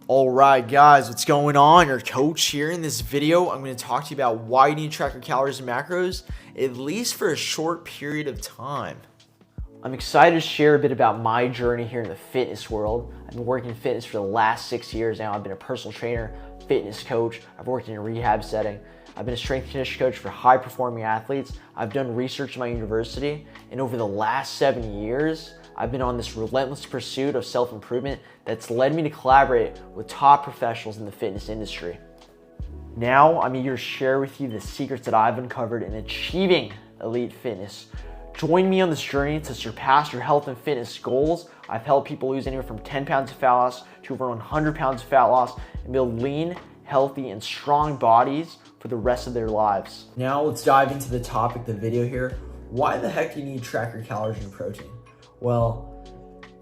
All right, guys, what's going on? Your coach here. In this video, I'm going to talk to you about why you need to track your calories and macros, at least for a short period of time. I'm excited to share a bit about my journey here in the fitness world. I've been working in fitness for the last 6 years now. I've been a personal trainer, fitness coach. I've worked in a rehab setting. I've been a strength and conditioning coach for high-performing athletes. I've done research in my university, and over the last 7 years, I've been on this relentless pursuit of self-improvement that's led me to collaborate with top professionals in the fitness industry. Now, I'm eager to share with you the secrets that I've uncovered in achieving elite fitness. Join me on this journey to surpass your health and fitness goals. I've helped people lose anywhere from 10 pounds of fat loss to over 100 pounds of fat loss and build lean, healthy, and strong bodies for the rest of their lives. Now, let's dive into the topic of the video here. Why the heck do you need to track your calories and protein? Well,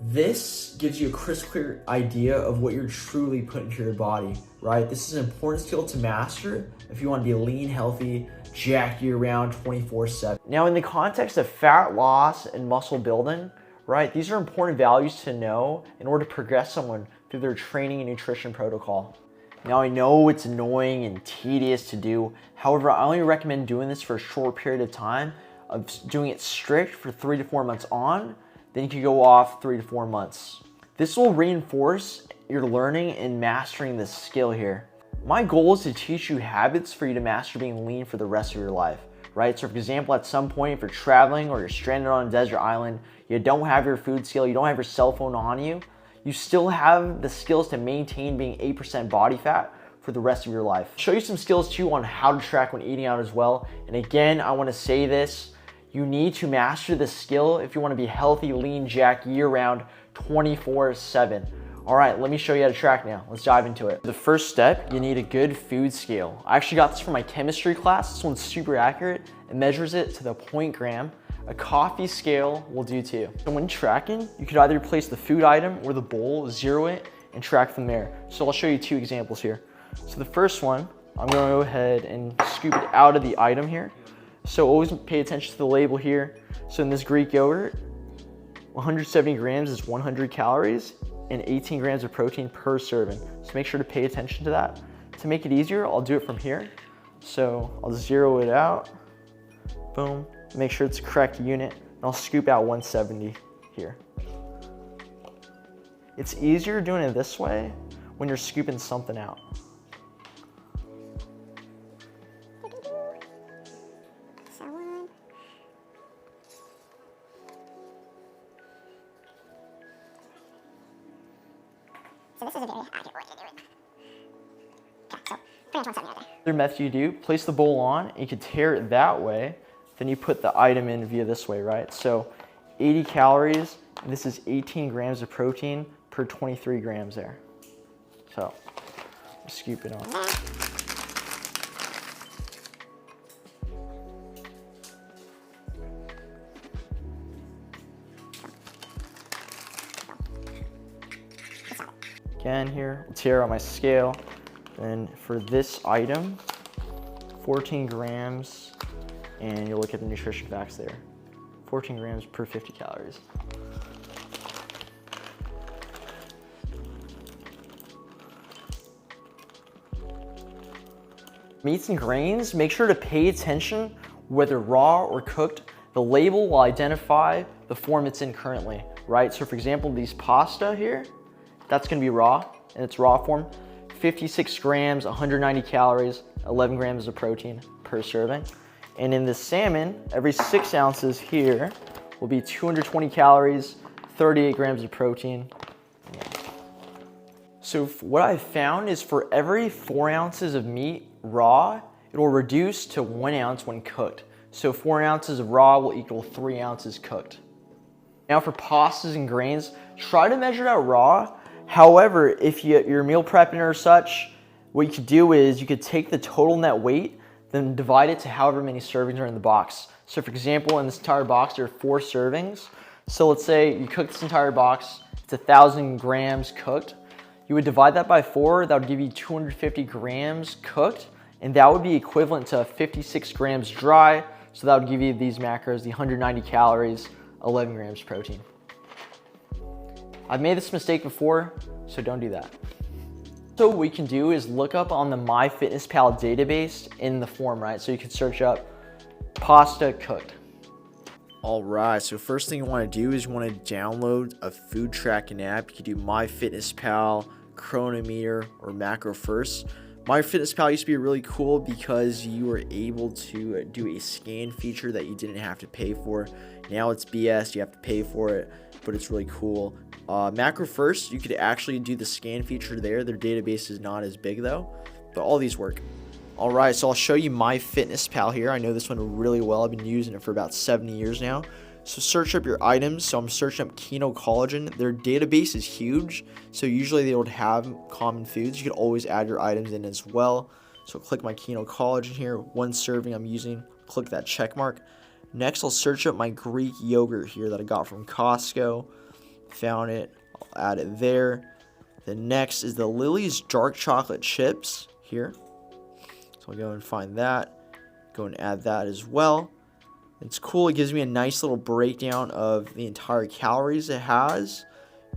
this gives you a crystal clear idea of what you're truly putting into your body, right? This is an important skill to master if you want to be lean, healthy, jacked year-round, 24/7. Now, in the context of fat loss and muscle building, right, these are important values to know in order to progress someone through their training and nutrition protocol. Now, I know it's annoying and tedious to do. However, I only recommend doing this for a short period of time, of doing it strict for 3 to 4 months on. Then you can go off 3 to 4 months. This will reinforce your learning and mastering this skill here. My goal is to teach you habits for you to master being lean for the rest of your life, right? So for example, at some point, if you're traveling or you're stranded on a desert island, you don't have your food scale, you don't have your cell phone on you, you still have the skills to maintain being 8% body fat for the rest of your life. I'll show you some skills too on how to track when eating out as well. And again, I want to say this, you need to master this skill if you want to be healthy, lean, jacked year-round, 24/7. All right, let me show you how to track now. Let's dive into it. The first step, you need a good food scale. I actually got this from my chemistry class. This one's super accurate. It measures it to the 0.1 gram. A coffee scale will do too. So when tracking, you could either place the food item or the bowl, zero it, and track from there. So I'll show you 2 examples here. So the first one, I'm gonna go ahead and scoop it out of the item here. So always pay attention to the label here. So in this Greek yogurt, 170 grams is 100 calories and 18 grams of protein per serving. So make sure to pay attention to that. To make it easier, I'll do it from here. So I'll zero it out, boom. Make sure it's the correct unit, and I'll scoop out 170 here. It's easier doing it this way when you're scooping something out. So this is a very accurate way to do it. Okay, so pretty much 170 right there. Other method you do, place the bowl on, and you can tear it that way, then you put the item in via this way, right? So 80 calories, and this is 18 grams of protein per 23 grams there. So, scoop it on. Again here, tear on my scale. And for this item, 14 grams, and you'll look at the nutrition facts there. 14 grams per 50 calories. Meats and grains, make sure to pay attention whether raw or cooked. The label will identify the form it's in currently, right? So for example, these pasta here, that's gonna be raw, in its raw form. 56 grams, 190 calories, 11 grams of protein per serving. And in the salmon, every 6 ounces here will be 220 calories, 38 grams of protein. So what I've found is for every 4 ounces of meat raw, it will reduce to 1 ounce when cooked. So 4 ounces of raw will equal 3 ounces cooked. Now for pastas and grains, try to measure out raw. However, if you're meal prepping or such, what you could do is you could take the total net weight, then divide it to however many servings are in the box. So for example, in this entire box, there are 4 servings. So let's say you cook this entire box, it's 1,000 grams cooked. You would divide that by 4, that would give you 250 grams cooked, and that would be equivalent to 56 grams dry. So that would give you these macros, the 190 calories, 11 grams protein. I've made this mistake before, so don't do that. So what we can do is look up on the MyFitnessPal database in the form, right? So you can search up pasta cooked. All right, so first thing you want to do is you want to download a food tracking app. You can do MyFitnessPal, Chronometer, or MacroFirst. MyFitnessPal used to be really cool because you were able to do a scan feature that you didn't have to pay for. Now it's BS, you have to pay for it, but it's really cool. MacroFirst, you could actually do the scan feature there. Their database is not as big though, but all these work. All right, so I'll show you MyFitnessPal here. I know this one really well. I've been using it for about 70 years now. So search up your items. So I'm searching up Keno Collagen. Their database is huge, so usually they would have common foods. You could always add your items in as well. So click my Keno Collagen here. 1 serving I'm using. Click that check mark. Next, I'll search up my Greek yogurt here that I got from Costco. Found it. I'll add it there. The next is the Lily's dark chocolate chips here. So I'll go and find that. Go and add that as well. It's cool. It gives me a nice little breakdown of the entire calories it has,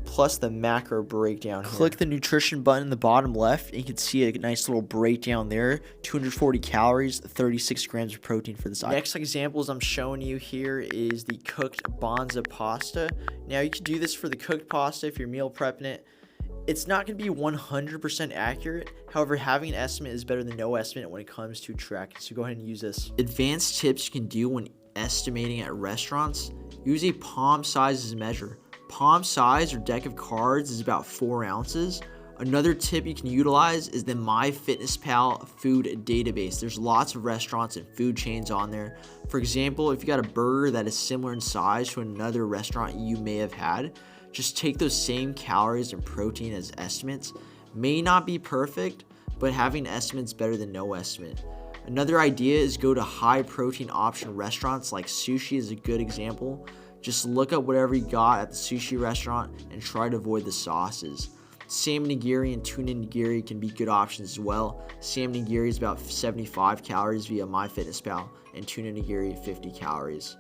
plus the macro breakdown here. Click the nutrition button in the bottom left, and you can see a nice little breakdown there. 240 calories, 36 grams of protein for this item. Next examples I'm showing you here is the cooked Banza pasta. Now you can do this for the cooked pasta if you're meal prepping it. It's not going to be 100% accurate. However, having an estimate is better than no estimate when it comes to tracking. So go ahead and use this. Advanced tips you can do when estimating at restaurants. Use a palm size as a measure. Palm size or deck of cards is about 4 ounces. Another tip you can utilize is the MyFitnessPal food database. There's lots of restaurants and food chains on there. For example, if you got a burger that is similar in size to another restaurant you may have had, just take those same calories and protein as estimates. May not be perfect, but having estimates better than no estimate. Another idea is go to high protein option restaurants, like sushi is a good example. Just look up whatever you got at the sushi restaurant and try to avoid the sauces. Salmon nigiri and tuna nigiri can be good options as well. Salmon nigiri is about 75 calories via MyFitnessPal, and tuna nigiri 50 calories.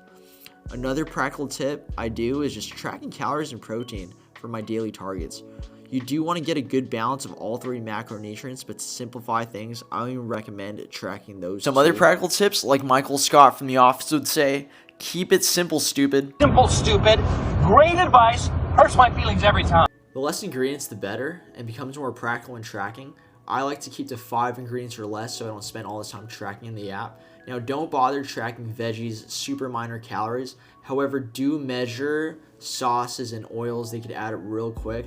Another practical tip I do is just tracking calories and protein for my daily targets. You do want to get a good balance of all 3 macronutrients, but to simplify things, I don't even recommend tracking those. Some other practical tips, like Michael Scott from The Office would say, keep it simple, stupid. Simple, stupid. Great advice. Hurts my feelings every time. The less ingredients, the better, and becomes more practical in tracking. I like to keep to 5 ingredients or less so I don't spend all this time tracking in the app. Now, don't bother tracking veggies, super minor calories. However, do measure sauces and oils. They could add it real quick.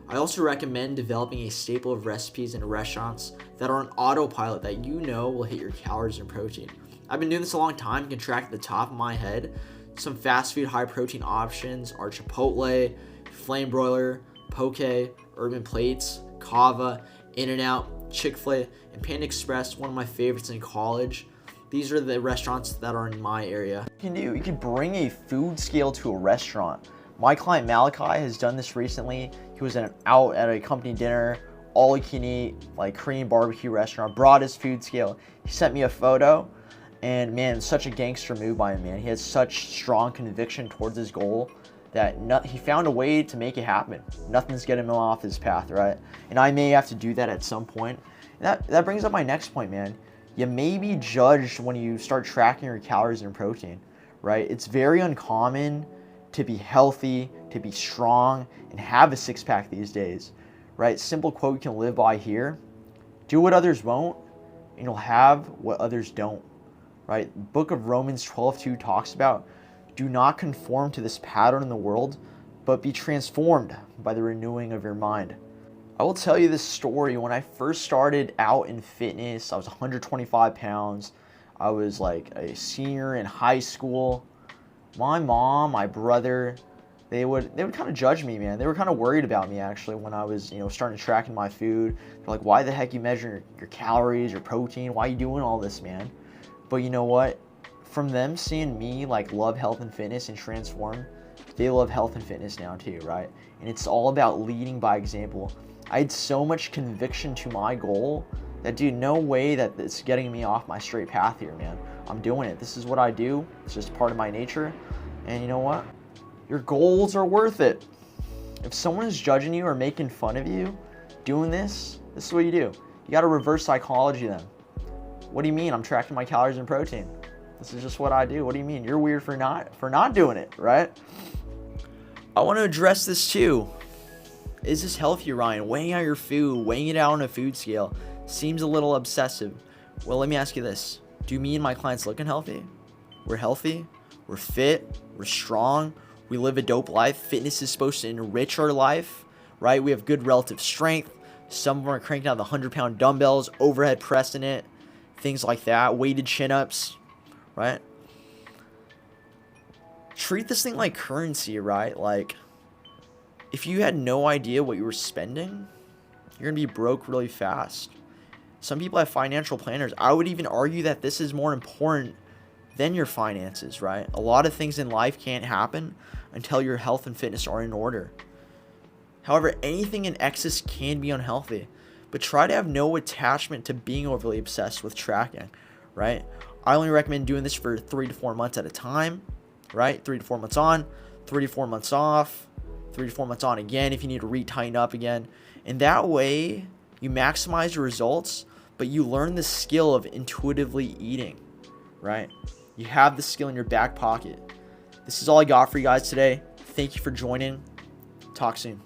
I also recommend developing a staple of recipes in restaurants that are on autopilot that you know will hit your calories and protein. I've been doing this a long time. You can track at the top of my head. Some fast food high protein options are Chipotle, Flame Broiler, Poke, Urban Plates, Cava, In-N-Out, Chick-fil-A, and Panda Express, one of my favorites in college. These are the restaurants that are in my area. You can bring a food scale to a restaurant. My client Malachi has done this recently. He was out at a company dinner, all you can eat, like Korean barbecue restaurant, brought his food scale. He sent me a photo, and man, it's such a gangster move by him, man. He has such strong conviction towards his goal that he found a way to make it happen. Nothing's getting him off his path, right? And I may have to do that at some point. And that brings up my next point, man. You may be judged when you start tracking your calories and protein, right? It's very uncommon to be healthy, to be strong, and have a 6-pack these days, right? Simple quote you can live by here: do what others won't, and you'll have what others don't, right? Book of Romans 12:2 talks about, do not conform to this pattern in the world, but be transformed by the renewing of your mind. I will tell you this story. When I first started out in fitness, I was 125 pounds. I was like a senior in high school. My mom, my brother, they would kind of judge me, man. They were kind of worried about me actually when I was, starting tracking my food. They're like, why the heck you measure your calories, your protein? Why are you doing all this, man? But you know what? From them seeing me like love health and fitness and transform, they love health and fitness now too, right? And it's all about leading by example. I had so much conviction to my goal that, dude, no way that it's getting me off my straight path here, man. I'm doing it. This is what I do. It's just part of my nature. And you know what? Your goals are worth it. If someone is judging you or making fun of you, doing this, this is what you do. You got to reverse psychology them. What do you mean I'm tracking my calories and protein? This is just what I do. What do you mean? You're weird for not doing it, right? I want to address this too. Is this healthy, Ryan? Weighing out your food, weighing it out on a food scale seems a little obsessive. Well, let me ask you this. Do me and my clients looking healthy? We're healthy. We're fit. We're strong. We live a dope life. Fitness is supposed to enrich our life, right? We have good relative strength. Some of them are cranking out the 100-pound dumbbells, overhead pressing it, things like that, weighted chin-ups, right? Treat this thing like currency, right? Like, if you had no idea what you were spending, you're going to be broke really fast. Some people have financial planners. I would even argue that this is more important than your finances, right? A lot of things in life can't happen until your health and fitness are in order. However, anything in excess can be unhealthy, but try to have no attachment to being overly obsessed with tracking, right? I only recommend doing this for 3 to 4 months at a time, right? 3 to 4 months on, 3 to 4 months off, 3 to 4 months on again if you need to re-tighten up again. And that way, you maximize your results, but you learn the skill of intuitively eating, right? You have the skill in your back pocket. This is all I got for you guys today. Thank you for joining. Talk soon.